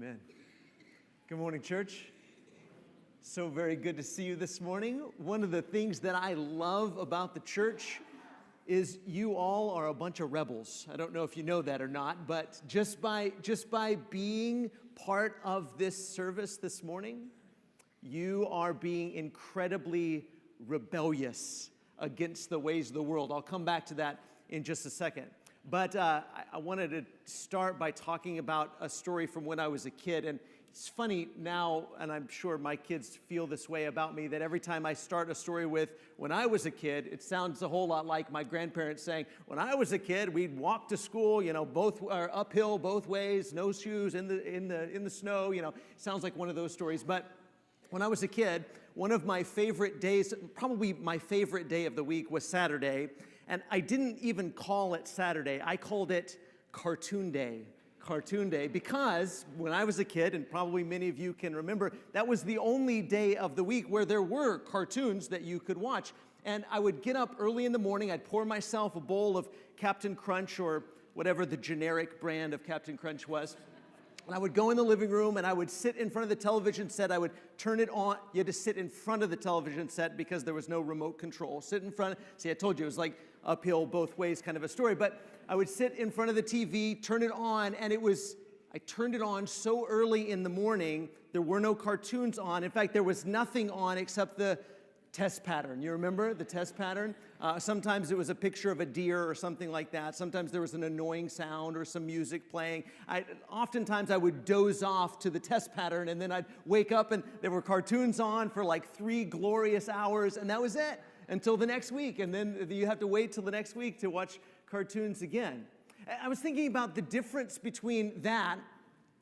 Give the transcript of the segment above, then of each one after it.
Amen. Good morning, church. So very good to see you this morning. One of the things that I love about the church is you all are a bunch of rebels. I don't know if you know that or not, but just by being part of this service this morning, you are being incredibly rebellious against the ways of the world. I'll come back to that in just a second. But I wanted to start by talking about a story from when I was a kid. And it's funny now, and I'm sure my kids feel this way about me, that every time I start a story with when I was a kid, it sounds a whole lot like my grandparents saying, when I was a kid, we'd walk to school, both are uphill both ways, no shoes in the snow, sounds like one of those stories. But when I was a kid, one of my favorite days, probably my favorite day of the week, was Saturday. And I didn't even call it Saturday. I called it Cartoon Day. Cartoon Day, because when I was a kid, and probably many of you can remember, that was the only day of the week where there were cartoons that you could watch. And I would get up early in the morning, I'd pour myself a bowl of Captain Crunch or whatever the generic brand of Captain Crunch was. And I would go in the living room and I would sit in front of the television set. I would turn it on. You had to sit in front of the television set because there was no remote control. Sit in front. See, I told you it was like uphill both ways kind of a story. But I would sit in front of the TV, turn it on, and I turned it on so early in the morning, there were no cartoons on. In fact, there was nothing on except the test pattern. You remember the test pattern? Sometimes it was a picture of a deer or something like that. Sometimes there was an annoying sound or some music playing. Oftentimes I would doze off to the test pattern, and then I'd wake up and there were cartoons on for like 3 glorious hours, and that was it until the next week. And then you have to wait till the next week to watch cartoons again. I was thinking about the difference between that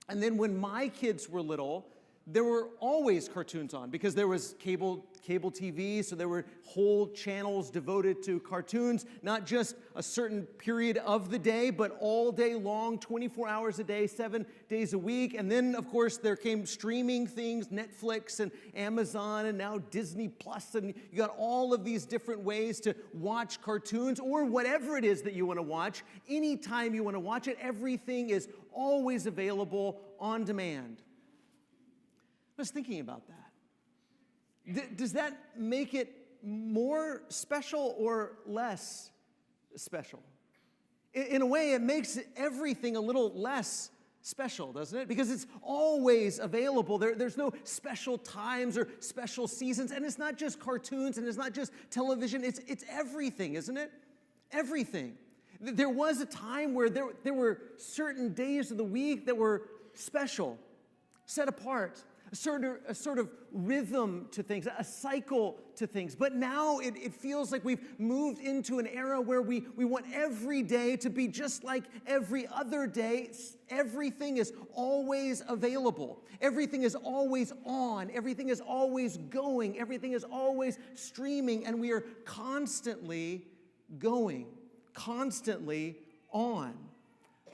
and then when my kids were little, there were always cartoons on because there was cable TV, so there were whole channels devoted to cartoons, not just a certain period of the day, but all day long, 24 hours a day, 7 days a week. And then, of course, there came streaming things, Netflix and Amazon, and now Disney Plus, and you got all of these different ways to watch cartoons or whatever it is that you want to watch. Anytime you want to watch it, everything is always available on demand. I was thinking about that. Does that make it more special or less special? In a way, it makes everything a little less special, doesn't it? Because it's always available. There's no special times or special seasons, and it's not just cartoons, and it's not just television. It's everything, isn't it? Everything. There was a time where there were certain days of the week that were special, set apart. A sort of rhythm to things, a cycle to things. But now it feels like we've moved into an era where we want every day to be just like every other day. Everything is always available. Everything is always on. Everything is always going. Everything is always streaming. And we are constantly going, constantly on.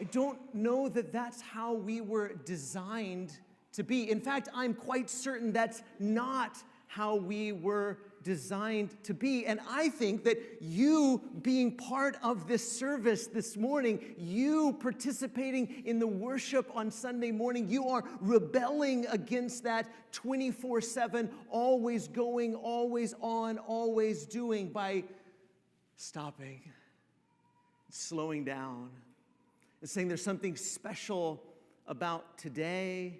I don't know that that's how we were designed to be. In fact, I'm quite certain that's not how we were designed to be. And I think that you being part of this service this morning, you participating in the worship on Sunday morning, you are rebelling against that 24/7, always going, always on, always doing by stopping, slowing down, and saying there's something special about today.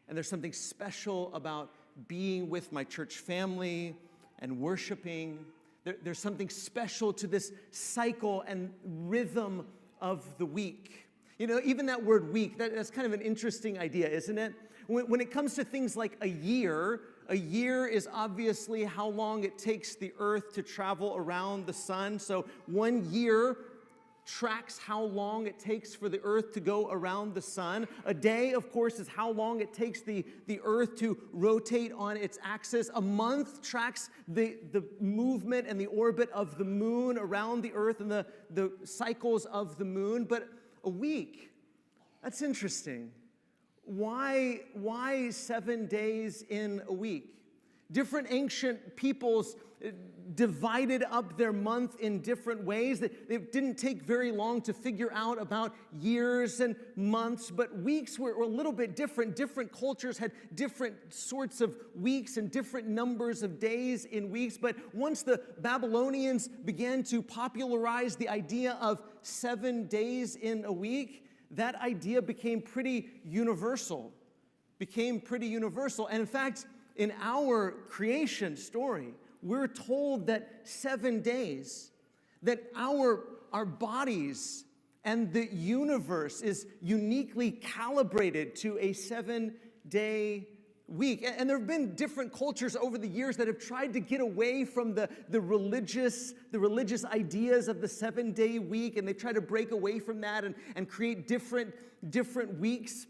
And there's something special about being with my church family and worshiping. There's something special to this cycle and rhythm of the week. Even that word week, that's kind of an interesting idea, isn't it? When it comes to things like a year is obviously how long it takes the earth to travel around the sun. So 1 year tracks how long it takes for the earth to go around the sun. A day, of course, is how long it takes the earth to rotate on its axis. A month tracks the movement and the orbit of the moon around the earth and the cycles of the moon. But a week, that's interesting. Why 7 days in a week? Different ancient peoples divided up their month in different ways. It didn't take very long to figure out about years and months, but weeks were a little bit different. Different cultures had different sorts of weeks and different numbers of days in weeks. But once the Babylonians began to popularize the idea of 7 days in a week, that idea became pretty universal. And in fact, in our creation story, we're told that 7 days, that our bodies and the universe is uniquely calibrated to a 7-day week. And there have been different cultures over the years that have tried to get away from the religious ideas of the 7-day week, and they try to break away from that and create different weeks.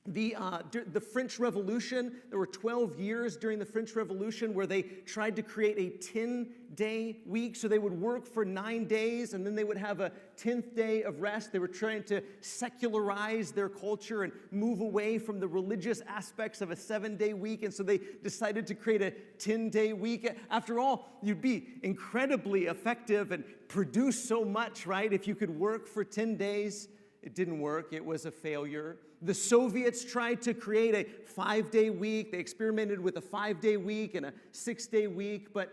The French Revolution, there were 12 years during the French Revolution where they tried to create a 10-day week. So they would work for 9 days and then they would have a 10th day of rest. They were trying to secularize their culture and move away from the religious aspects of a 7-day week. And so they decided to create a 10-day week. After all, you'd be incredibly effective and produce so much, right? If you could work for 10 days. It didn't work. It was a failure. The Soviets tried to create a 5-day week. They experimented with a 5-day week and a 6-day week, but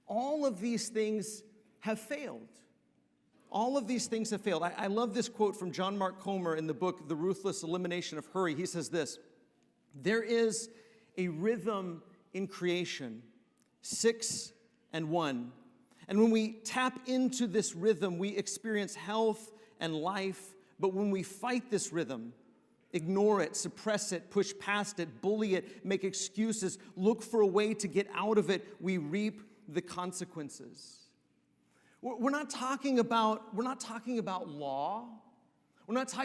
all of these things have failed. I love this quote from John Mark Comer in the book, The Ruthless Elimination of Hurry. He says this: "There is a rhythm in creation, 6 and 1. And when we tap into this rhythm, we experience health and life. But when we fight this rhythm, ignore it, suppress it, push past it, bully it, make excuses, look for a way to get out of it, we reap the consequences." We're not talking about law. We're not talking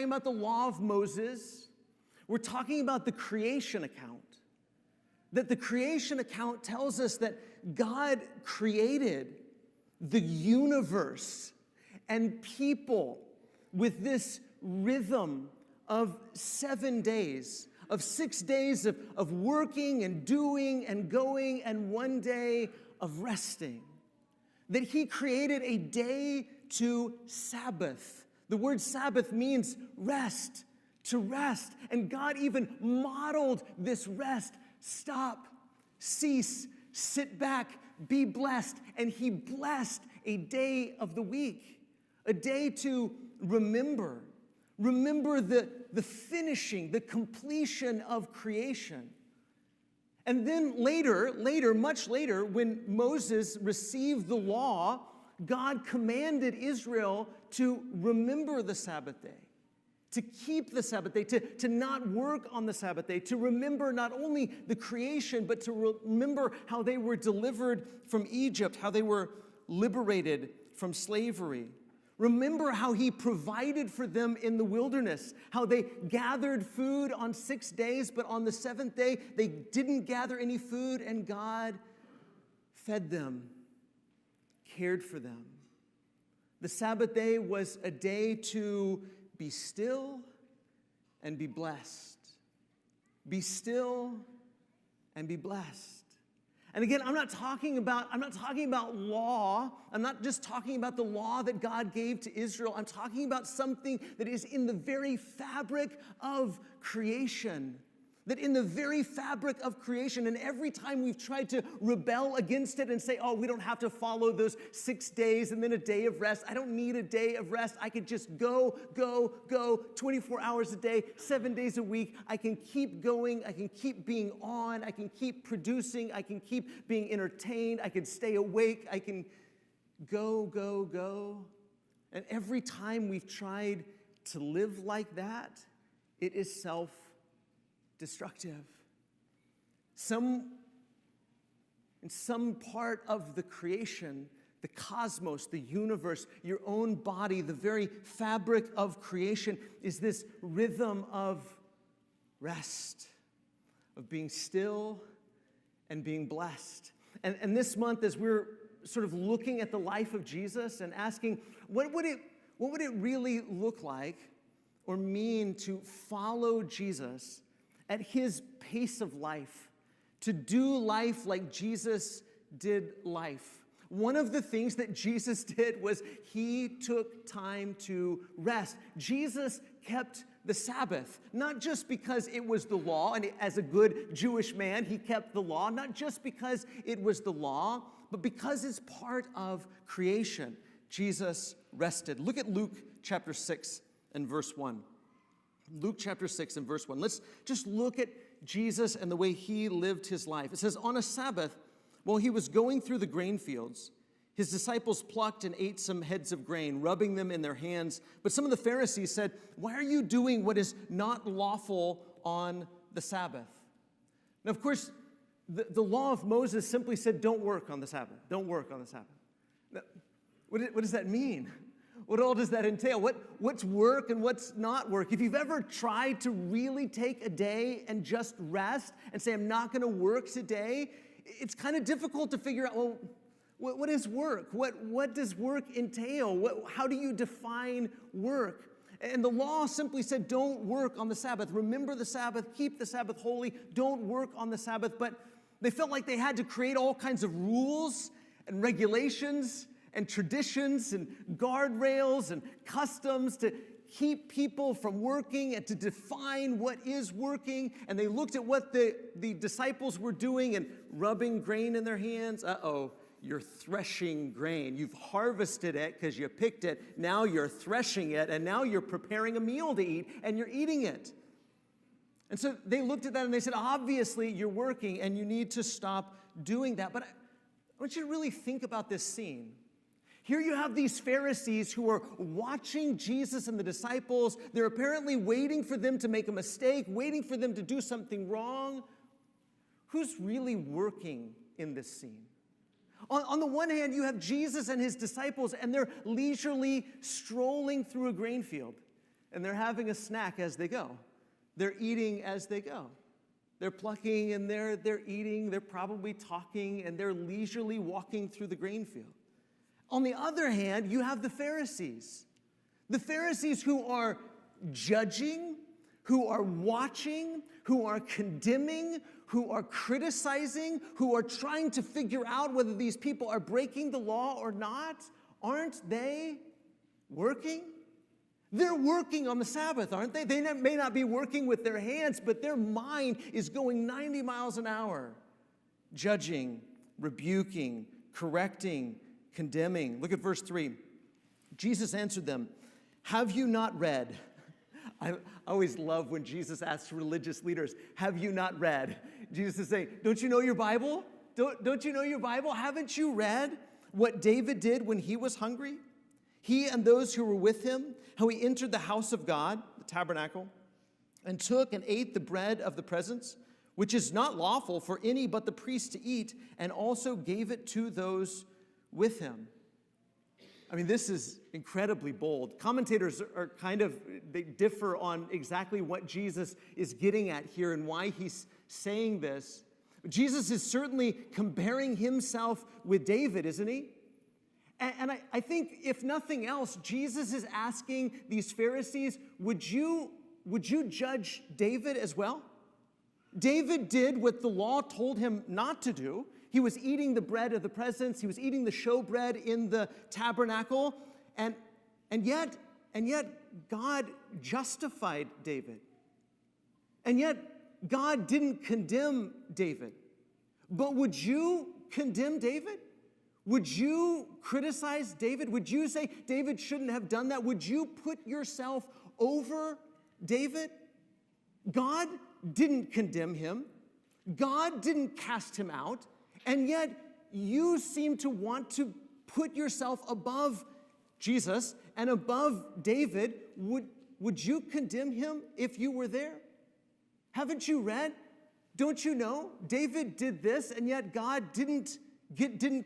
about the law of Moses. We're talking about the creation account. That the creation account tells us that God created the universe and people with this rhythm of 7 days, of 6 days of working and doing and going, and 1 day of resting. That he created a day to Sabbath. The word Sabbath means rest, to rest. And God even modeled this rest. Stop, cease, sit back, be blessed. And he blessed a day of the week, a day to remember the finishing, the completion of creation. And then later, much later, when Moses received the law, God commanded Israel to remember the Sabbath day, to keep the Sabbath day, to not work on the Sabbath day, to remember not only the creation, but to remember how they were delivered from Egypt, how they were liberated from slavery. Remember how he provided for them in the wilderness, how they gathered food on 6 days, but on the 7th day, they didn't gather any food, and God fed them, cared for them. The Sabbath day was a day to be still and be blessed. Be still and be blessed. And again, I'm not talking about law. I'm not just talking about the law that God gave to Israel. I'm talking about something that is in the very fabric of creation. That in the very fabric of creation, and every time we've tried to rebel against it and say, oh, we don't have to follow those 6 days and then a day of rest. I don't need a day of rest. I could just go, 24 hours a day, 7 days a week. I can keep going. I can keep being on. I can keep producing. I can keep being entertained. I can stay awake. I can go. And every time we've tried to live like that, it is self-destructive. In some part of the creation, the cosmos, the universe, your own body, the very fabric of creation is this rhythm of rest, of being still and being blessed. And this month, as we're sort of looking at the life of Jesus and asking, what would it really look like or mean to follow Jesus at his pace of life, to do life like Jesus did life. One of the things that Jesus did was he took time to rest. Jesus kept the Sabbath, not just because it was the law, and as a good Jewish man, he kept the law, not just because it was the law, but because it's part of creation. Jesus rested. Look at Luke chapter 6 and verse 1. Luke chapter 6 and verse 1. Let's just look at Jesus and the way he lived his life. It says, on a Sabbath, while he was going through the grain fields, his disciples plucked and ate some heads of grain, rubbing them in their hands. But some of the Pharisees said, why are you doing what is not lawful on the Sabbath? Now, of course, the law of Moses simply said, don't work on the Sabbath. Don't work on the Sabbath. Now, what does that mean? What all does that entail? What's work and what's not work? If you've ever tried to really take a day and just rest and say, I'm not going to work today, it's kind of difficult to figure out, well, what is work? What does work entail? How do you define work? And the law simply said, don't work on the Sabbath. Remember the Sabbath, keep the Sabbath holy, don't work on the Sabbath. But they felt like they had to create all kinds of rules and regulations and traditions and guardrails and customs to keep people from working and to define what is working. And they looked at what the disciples were doing and rubbing grain in their hands. You're threshing grain. You've harvested it because you picked it. Now you're threshing it, and now you're preparing a meal to eat, and you're eating it. And so they looked at that and they said, obviously you're working and you need to stop doing that. But I want you to really think about this scene. Here you have these Pharisees who are watching Jesus and the disciples. They're apparently waiting for them to make a mistake, waiting for them to do something wrong. Who's really working in this scene? On the one hand, you have Jesus and his disciples, and they're leisurely strolling through a grain field, and they're having a snack as they go. They're eating as they go. They're plucking, and they're eating. They're probably talking, and they're leisurely walking through the grain field. On the other hand, you have the Pharisees who are judging, who are watching, who are condemning, who are criticizing, who are trying to figure out whether these people are breaking the law or not. Aren't they working? They're working on the Sabbath, aren't they? They may not be working with their hands, but their mind is going 90 miles an hour, judging, rebuking, correcting, condemning. Look at verse 3. Jesus answered them, have you not read? I always love when Jesus asks religious leaders, have you not read? Jesus is saying, don't you know your Bible? Don't you know your Bible? Haven't you read what David did when he was hungry? He and those who were with him, how he entered the house of God, the tabernacle, and took and ate the bread of the presence, which is not lawful for any but the priest to eat, and also gave it to those with him. I mean, this is incredibly bold. Commentators they differ on exactly what Jesus is getting at here and why he's saying this. Jesus is certainly comparing himself with David, isn't he? And I think, if nothing else, Jesus is asking these Pharisees, would you judge David as well? David did what the law told him not to do. He was eating the bread of the presence. He was eating the showbread in the tabernacle. And yet God justified David. And yet God didn't condemn David. But would you condemn David? Would you criticize David? Would you say David shouldn't have done that? Would you put yourself over David? God didn't condemn him. God didn't cast him out. And yet you seem to want to put yourself above Jesus and above David. Would you condemn him if you were there? Haven't you read? Don't you know? David did this, and yet God didn't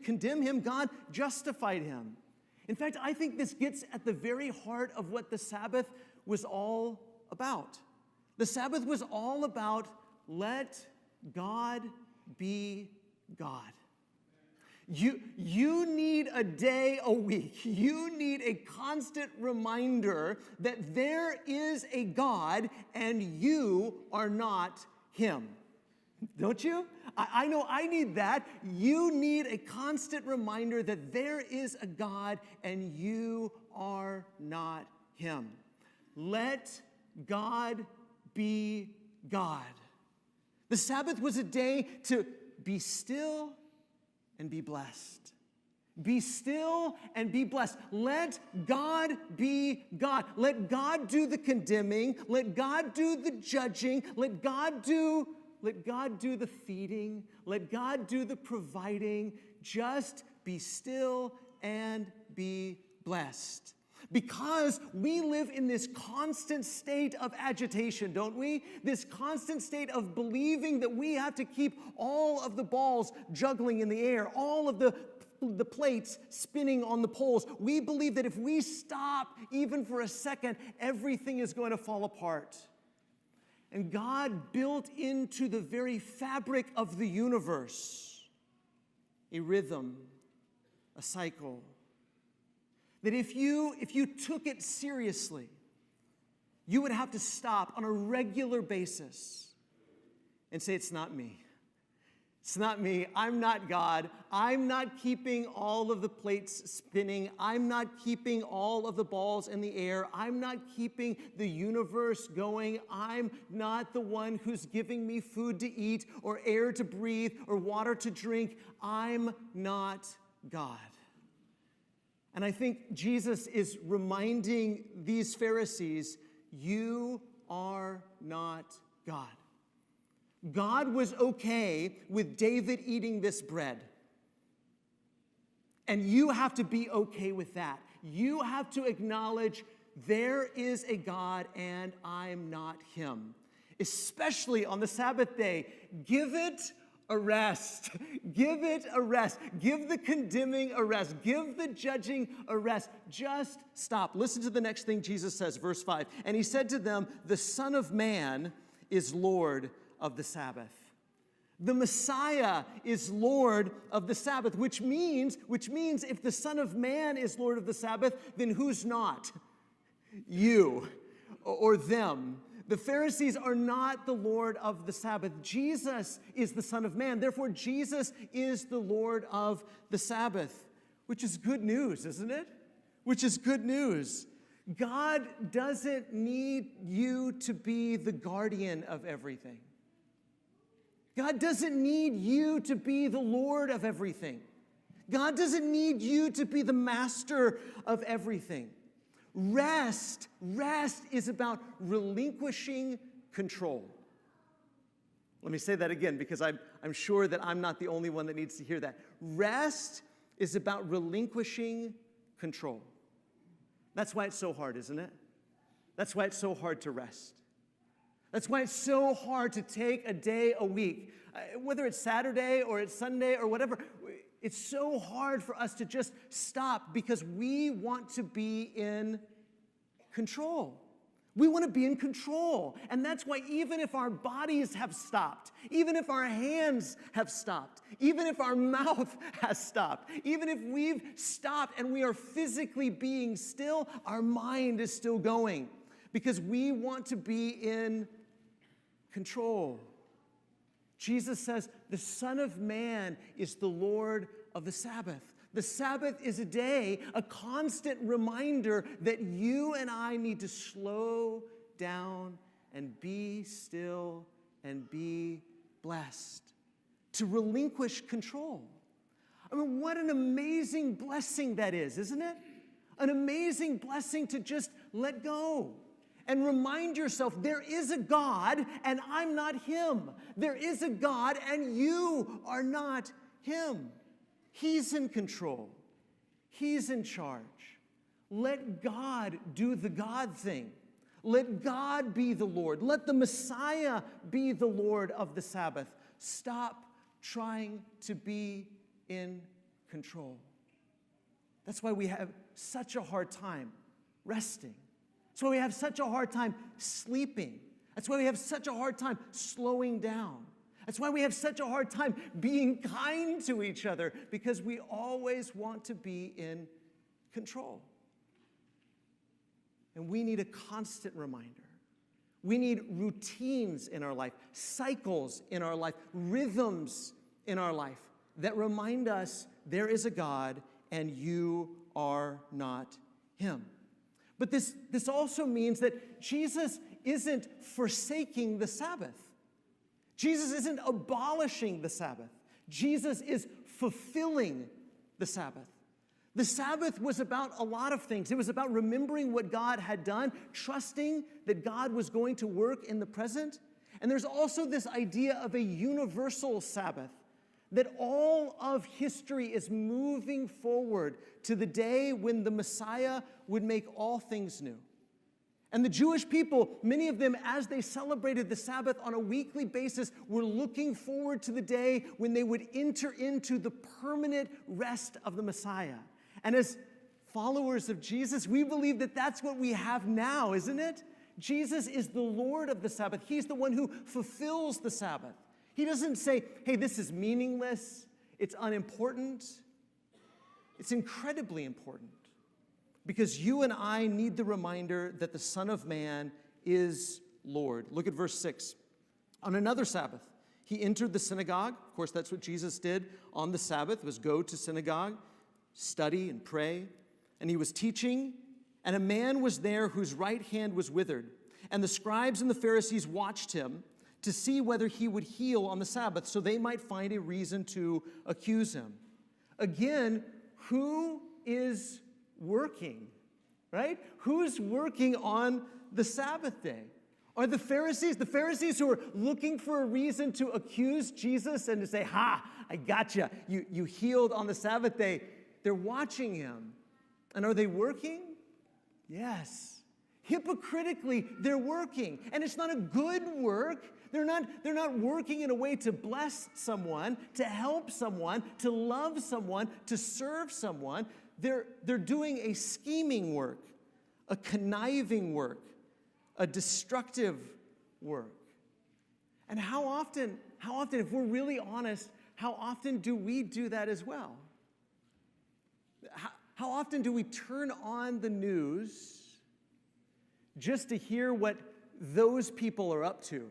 condemn him. God justified him. In fact, I think this gets at the very heart of what the Sabbath was all about. The Sabbath was all about let God be God. You need a day a week. You need a constant reminder that there is a God and you are not him. Don't you? I know I need that. You need a constant reminder that there is a God and you are not him. Let God be God. The Sabbath was a day to be still and be blessed. Be still and be blessed. Let God be God. Let God do the condemning. Let God do the judging. Let God do the feeding. Let God do the providing. Just be still and be blessed. Because we live in this constant state of agitation, don't we? This constant state of believing that we have to keep all of the balls juggling in the air, all of the plates spinning on the poles. We believe that if we stop even for a second, everything is going to fall apart. And God built into the very fabric of the universe a rhythm, a cycle, that if you took it seriously, you would have to stop on a regular basis and say, it's not me. It's not me. I'm not God. I'm not keeping all of the plates spinning. I'm not keeping all of the balls in the air. I'm not keeping the universe going. I'm not the one who's giving me food to eat or air to breathe or water to drink. I'm not God. And I think Jesus is reminding these Pharisees, you are not God. God was okay with David eating this bread. And you have to be okay with that. You have to acknowledge there is a God and I'm not him. Especially on the Sabbath day, give it a rest. Give it a rest. Give the condemning a rest. Give the judging a rest. Just stop. Listen to the next thing Jesus says, verse 5. And he said to them, the Son of Man is Lord of the Sabbath. The Messiah is Lord of the Sabbath, which means if the Son of Man is Lord of the Sabbath, then who's not? You or them. The Pharisees are not the Lord of the Sabbath. Jesus is the Son of Man. Therefore, Jesus is the Lord of the Sabbath, which is good news, isn't it? Which is good news. God doesn't need you to be the guardian of everything. God doesn't need you to be the Lord of everything. God doesn't need you to be the master of everything. Rest is about relinquishing control. Let me say that again because I'm sure that I'm not the only one that needs to hear that. Rest is about relinquishing control. That's why it's so hard, isn't it? That's why it's so hard to rest. That's why it's so hard to take a day a week, whether it's Saturday or it's Sunday or whatever. It's so hard for us to just stop because we want to be in control. We want to be in control. And that's why even if our bodies have stopped, even if our hands have stopped, even if our mouth has stopped, even if we've stopped and we are physically being still, our mind is still going because we want to be in control. Jesus says the Son of Man is the Lord of the Sabbath. The Sabbath is a day, a constant reminder that you and I need to slow down and be still and be blessed, to relinquish control. I mean, what an amazing blessing that is, isn't it? An amazing blessing to just let go. And remind yourself, there is a God and I'm not him. There is a God and you are not him. He's in control. He's in charge. Let God do the God thing. Let God be the Lord. Let the Messiah be the Lord of the Sabbath. Stop trying to be in control. That's why we have such a hard time resting. That's why we have such a hard time sleeping. That's why we have such a hard time slowing down. That's why we have such a hard time being kind to each other, because we always want to be in control. And we need a constant reminder. We need routines in our life, cycles in our life, rhythms in our life that remind us there is a God and you are not him. But this also means that Jesus isn't forsaking the Sabbath. Jesus isn't abolishing the Sabbath. Jesus is fulfilling the Sabbath. The Sabbath was about a lot of things. It was about remembering what God had done, trusting that God was going to work in the present. And there's also this idea of a universal Sabbath, that all of history is moving forward to the day when the Messiah would make all things new. And the Jewish people, many of them, as they celebrated the Sabbath on a weekly basis, were looking forward to the day when they would enter into the permanent rest of the Messiah. And as followers of Jesus, we believe that that's what we have now, isn't it? Jesus is the Lord of the Sabbath. He's the one who fulfills the Sabbath. He doesn't say, hey, this is meaningless, it's unimportant. It's incredibly important because you and I need the reminder that the Son of Man is Lord. Look at verse 6. On another Sabbath, he entered the synagogue. Of course, that's what Jesus did on the Sabbath, was go to synagogue, study and pray. And he was teaching, and a man was there whose right hand was withered. And the scribes and the Pharisees watched him to see whether he would heal on the Sabbath, so they might find a reason to accuse him. Again, who is working, right? Who's working on the Sabbath day? Are the Pharisees who are looking for a reason to accuse Jesus and to say, ha, I gotcha, you healed on the Sabbath day. They're watching him. And are they working? Yes. Hypocritically, they're working. And it's not a good work. They're not working in a way to bless someone, to help someone, to love someone, to serve someone. They're doing a scheming work, a conniving work, a destructive work. And how often, if we're really honest, how often do we do that as well? How often do we turn on the news just to hear what those people are up to?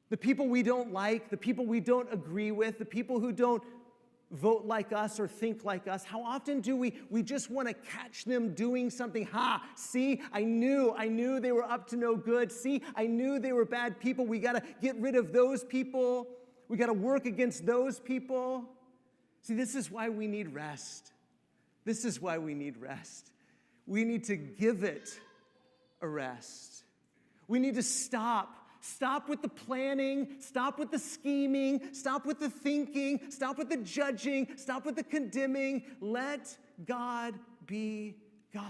The people we don't like, the people we don't agree with, the people who don't vote like us or think like us, how often do we just want to catch them doing something? Ha, see, I knew they were up to no good. See, I knew they were bad people. We got to get rid of those people. We got to work against those people. See, this is why we need rest. This is why we need rest. We need to give it a rest. We need to stop. Stop with the planning, stop with the scheming, stop with the thinking, stop with the judging, stop with the condemning. Let God be God.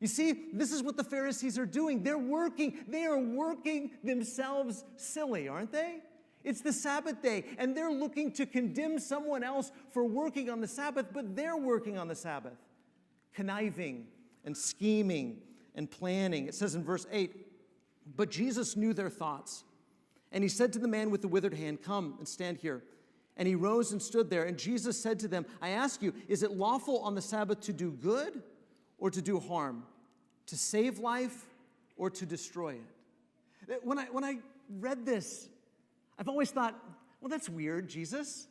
You see, this is what the Pharisees are doing. They're working. They are working themselves silly, aren't they? It's the Sabbath day, and they're looking to condemn someone else for working on the Sabbath, but they're working on the Sabbath, conniving and scheming and planning. It says in verse 8, but Jesus knew their thoughts, and he said to the man with the withered hand, come and stand here. And he rose and stood there, and Jesus said to them, I ask you, is it lawful on the Sabbath to do good or to do harm, to save life or to destroy it? When I read this, I've always thought, well, that's weird, Jesus.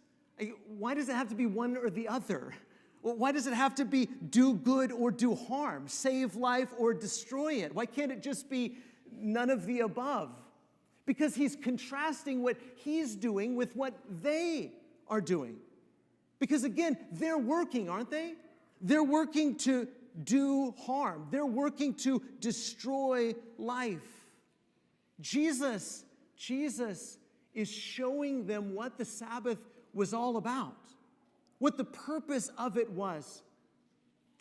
Why does it have to be one or the other? Well, why does it have to be do good or do harm, save life or destroy it? Why can't it just be none of the above? Because he's contrasting what he's doing with what they are doing. Because again, they're working, aren't they? They're working to do harm. They're working to destroy life. Jesus is showing them what the Sabbath was all about, what the purpose of it was: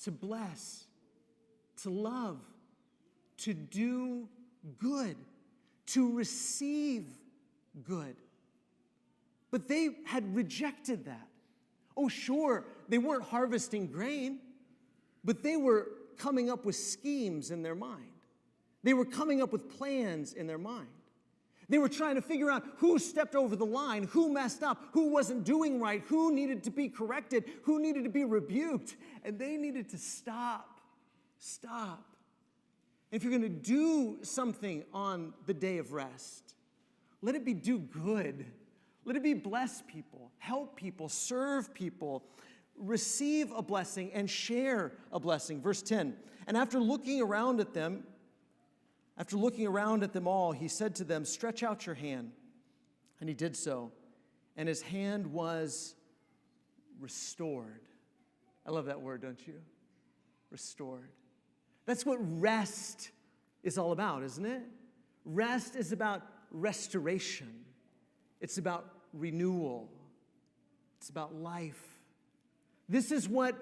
to bless, to love, to do good, to receive good. But they had rejected that. Oh, sure, they weren't harvesting grain, but they were coming up with schemes in their mind. They were coming up with plans in their mind. They were trying to figure out who stepped over the line, who messed up, who wasn't doing right, who needed to be corrected, who needed to be rebuked. And they needed to stop. If you're going to do something on the day of rest, let it be do good. Let it be bless people, help people, serve people, receive a blessing, and share a blessing. Verse 10, and after looking around at them all, he said to them, stretch out your hand. And he did so, and his hand was restored. I love that word, don't you? Restored. That's what rest is all about, isn't it? Rest is about restoration. It's about renewal. It's about life. This is what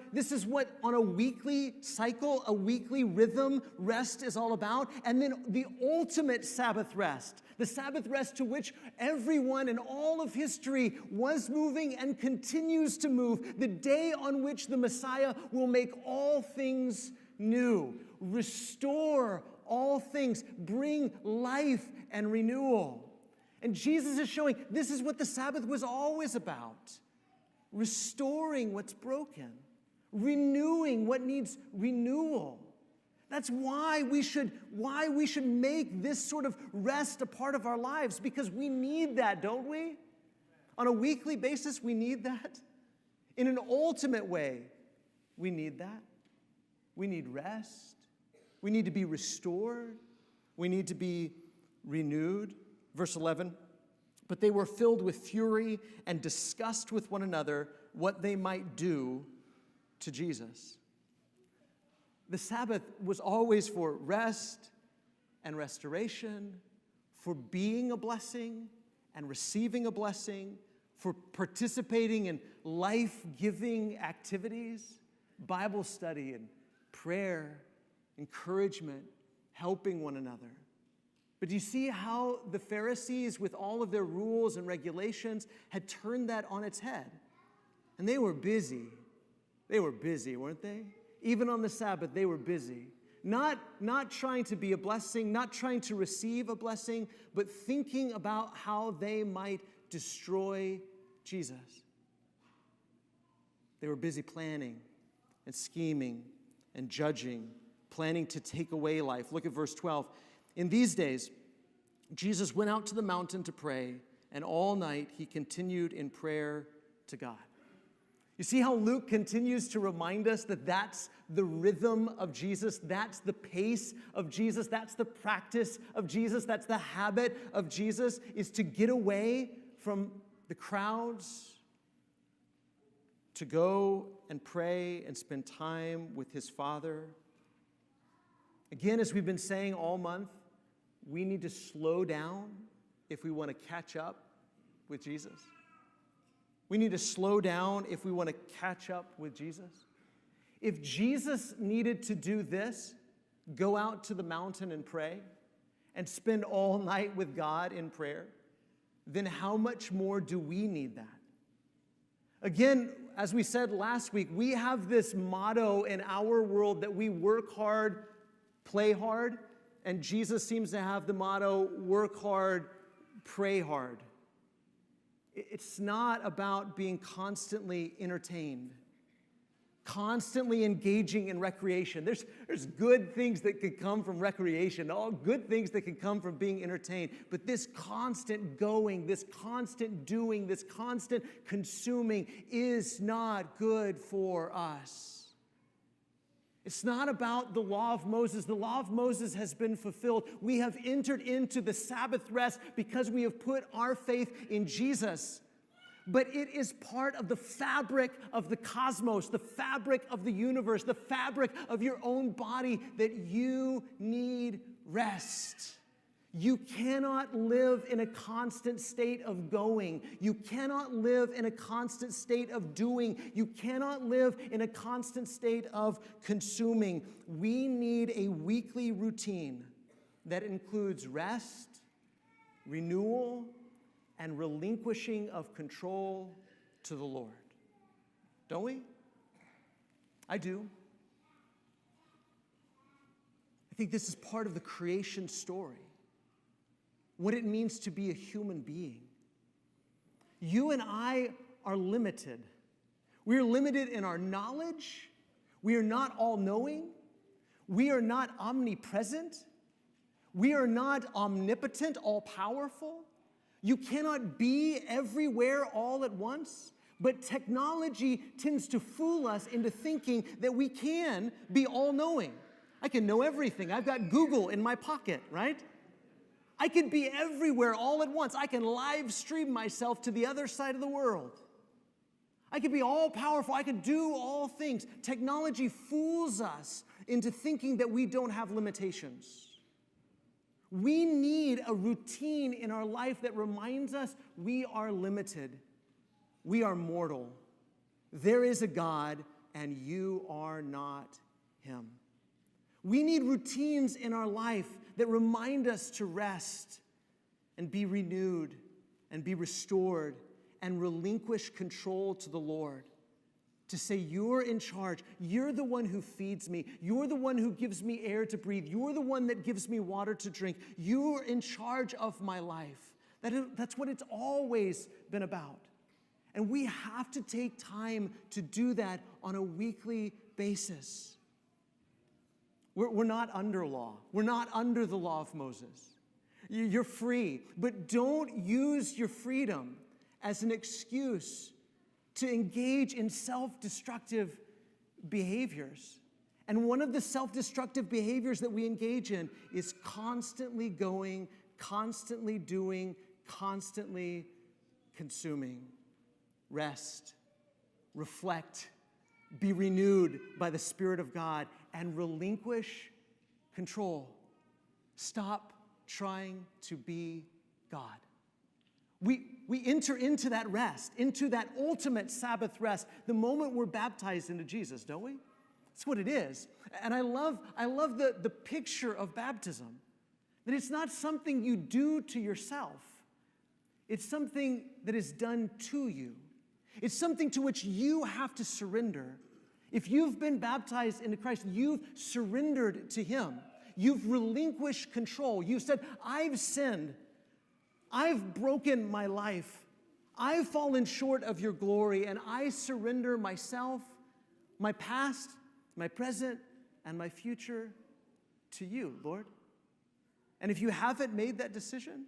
on a weekly cycle, a weekly rhythm, rest is all about. And then the ultimate Sabbath rest, the Sabbath rest to which everyone in all of history was moving and continues to move, the day on which the Messiah will make all things new, restore all things, bring life and renewal. And Jesus is showing this is what the Sabbath was always about. Restoring what's broken, renewing what needs renewal. That's why we should make this sort of rest a part of our lives, because we need that, don't we? On a weekly basis, we need that. In an ultimate way, we need that. We need rest. We need to be restored. We need to be renewed. Verse 11, but they were filled with fury and discussed with one another what they might do to Jesus. The Sabbath was always for rest and restoration, for being a blessing and receiving a blessing, for participating in life-giving activities, Bible study and prayer, encouragement, helping one another. But do you see how the Pharisees, with all of their rules and regulations, had turned that on its head? And they were busy. They were busy, weren't they? Even on the Sabbath, they were busy. Not trying to be a blessing, not trying to receive a blessing, but thinking about how they might destroy Jesus. They were busy planning and scheming and judging, planning to take away life. Look at verse 12. In these days, Jesus went out to the mountain to pray, and all night he continued in prayer to God. You see how Luke continues to remind us that that's the rhythm of Jesus, that's the pace of Jesus, that's the practice of Jesus, that's the habit of Jesus, is to get away from the crowds, to go and pray and spend time with his Father. Again, as we've been saying all month, we need to slow down if we want to catch up with Jesus. We need to slow down if we want to catch up with Jesus. If Jesus needed to do this, go out to the mountain and pray, and spend all night with God in prayer, then how much more do we need that? Again, as we said last week, we have this motto in our world that we work hard, play hard, and Jesus seems to have the motto, work hard, pray hard. It's not about being constantly entertained, constantly engaging in recreation. There's good things that could come from recreation, all good things that could come from being entertained. But this constant going, this constant doing, this constant consuming is not good for us. It's not about the law of Moses. The law of Moses has been fulfilled. We have entered into the Sabbath rest because we have put our faith in Jesus. But it is part of the fabric of the cosmos, the fabric of the universe, the fabric of your own body that you need rest. You cannot live in a constant state of going. You cannot live in a constant state of doing. You cannot live in a constant state of consuming. We need a weekly routine that includes rest, renewal, and relinquishing of control to the Lord. Don't we? I do. I think this is part of the creation story. What it means to be a human being. You and I are limited. We are limited in our knowledge. We are not all-knowing. We are not omnipresent. We are not omnipotent, all-powerful. You cannot be everywhere all at once. But technology tends to fool us into thinking that we can be all-knowing. I can know everything. I've got Google in my pocket, right? I can be everywhere all at once. I can live stream myself to the other side of the world. I can be all-powerful. I can do all things. Technology fools us into thinking that we don't have limitations. We need a routine in our life that reminds us we are limited. We are mortal. There is a God, and you are not Him. We need routines in our life that remind us to rest and be renewed and be restored and relinquish control to the Lord. To say, you're in charge. You're the one who feeds me. You're the one who gives me air to breathe. You're the one that gives me water to drink. You're in charge of my life. That's what it's always been about. And we have to take time to do that on a weekly basis. We're not under law. We're not under the law of Moses. You're free, but don't use your freedom as an excuse to engage in self-destructive behaviors. And one of the self-destructive behaviors that we engage in is constantly going, constantly doing, constantly consuming. Rest, reflect, be renewed by the Spirit of God, and relinquish control. Stop trying to be God. We enter into that rest, into that ultimate Sabbath rest, the moment we're baptized into Jesus, don't we? That's what it is. And I love the picture of baptism, that it's not something you do to yourself. It's something that is done to you. It's something to which you have to surrender. If you've been baptized into Christ, you've surrendered to Him. You've relinquished control. You've said, I've sinned. I've broken my life. I've fallen short of your glory, and I surrender myself, my past, my present, and my future to you, Lord. And if you haven't made that decision,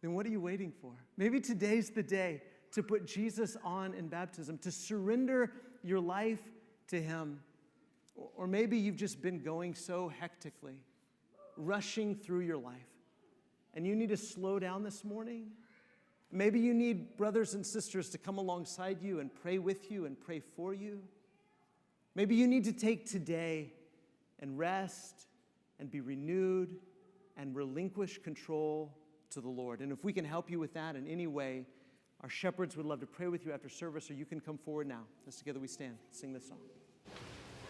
then what are you waiting for? Maybe today's the day to put Jesus on in baptism, to surrender your life to Him. Or maybe you've just been going so hectically, rushing through your life, and you need to slow down this morning. Maybe you need brothers and sisters to come alongside you and pray with you and pray for you. Maybe you need to take today and rest and be renewed and relinquish control to the Lord. And if we can help you with that in any way, our shepherds would love to pray with you after service, or you can come forward now. As together we stand, sing this song.